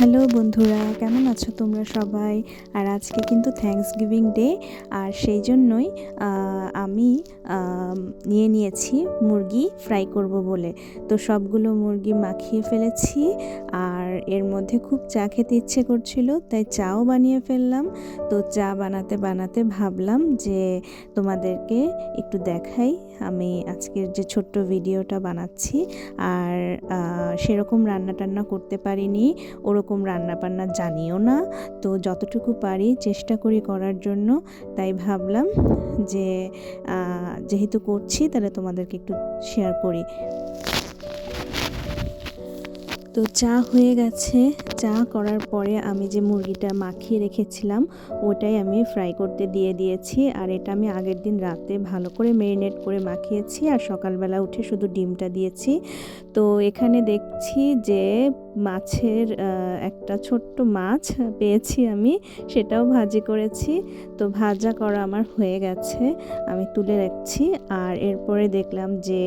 Hello বন্ধুরা, কেমন আছো তোমরা সবাই? আর আজকে কিন্তু থ্যাঙ্কসগিভিং ডে, আর সেই জন্যই আমি নিয়ে নিয়েছি মুরগি ফ্রাই করব বলে। তো সবগুলো মুরগি মাখিয়ে ফেলেছি, আর এর মধ্যে খুব চা খেতে ইচ্ছে করছিল, তাই চাও বানিয়ে ফেললাম। তো চা বানাতে বানাতে ভাবলাম যে তোমাদেরকে একটু দেখাই আমি আজকের যে ছোট্ট ভিডিওটা বানাচ্ছি। আর সেরকম রান্না টান্না করতে পারিনি, ওরকম রান্নাবান্না জানিও না, তো যতটুকু পারি চেষ্টা করি করার জন্য। তাই ভাবলাম যে যেহেতু করছি তাহলে তোমাদেরকে একটু শেয়ার করি। তো চা হয়ে গেছে। চা করার পরে আমি যে মুরগিটা মাখিয়ে রেখেছিলাম ওটাই আমি ফ্রাই করতে দিয়ে দিয়েছি। আর এটা আমি আগের দিন রাতে ভালো করে ম্যারিনেট করে মাখিয়েছি, আর সকালবেলা উঠে শুধু ডিমটা দিয়েছি। তো এখানে দেখছি যে মাছের একটা ছোট্ট মাছ পেয়েছি আমি, সেটাও ভাজি করেছি। তো ভাজা করা আমার হয়ে গেছে, আমি তুলে রাখছি। আর এরপরে দেখলাম যে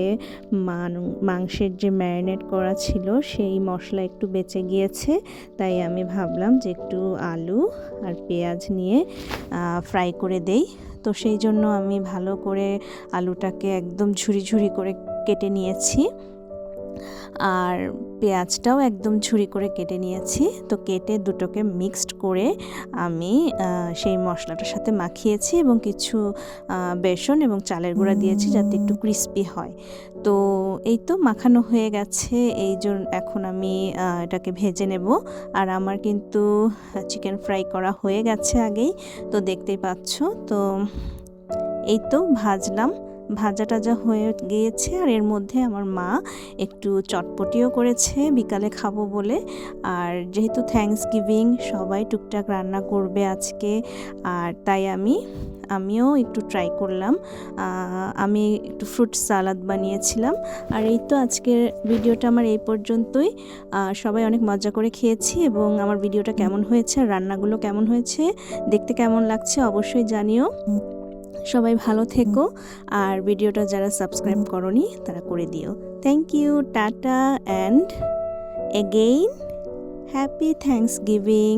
মাংসের যে ম্যারিনেট করা ছিল সেই মশলা একটু বেঁচে গিয়েছে, তাই আমি ভাবলাম যে একটু আলু আর পেঁয়াজ নিয়ে ফ্রাই করে দেই। তো সেই জন্য আমি ভালো করে আলুটাকে একদম ঝুরি ঝুরি করে কেটে নিয়েছি, আর পেঁয়াজটাও একদম ঝুরি করে কেটে নিয়েছি। তো কেটে দুটোকে মিক্সড করে আমি সেই মশলাটার সাথে মাখিয়েছি, এবং কিছু বেসন এবং চালের গুঁড়া দিয়েছি যাতে একটু ক্রিস্পি হয়। তো এই তো মাখানো হয়ে গেছে, এই জন্য এখন আমি এটাকে ভেজে নেব। আর আমার কিন্তু চিকেন ফ্রাই করা হয়ে গেছে আগেই, তো দেখতেই পাচ্ছ। তো এই তো ভাজলাম, ভাজা টাজা হয়ে গিয়েছে। আর এর মধ্যে আমার মা একটু চটপটিও করেছে বিকালে খাবো বলে। আর যেহেতু থ্যাঙ্কসগিভিং সবাই টুকটাক রান্না করবে আজকে, আর তাই আমিও একটু ট্রাই করলাম। আমি একটু ফ্রুট সালাদ বানিয়েছিলাম। আর এই তো আজকের ভিডিওটা আমার এই পর্যন্তই। সবাই অনেক মজা করে খেয়েছি, এবং আমার ভিডিওটা কেমন হয়েছে আর রান্নাগুলো কেমন হয়েছে, দেখতে কেমন লাগছে অবশ্যই জানিও। সবাই ভালো থেকো, আর ভিডিওটা যারা সাবস্ক্রাইব করনি তারা করে দিও। Thank you, tata, and again happy Thanksgiving.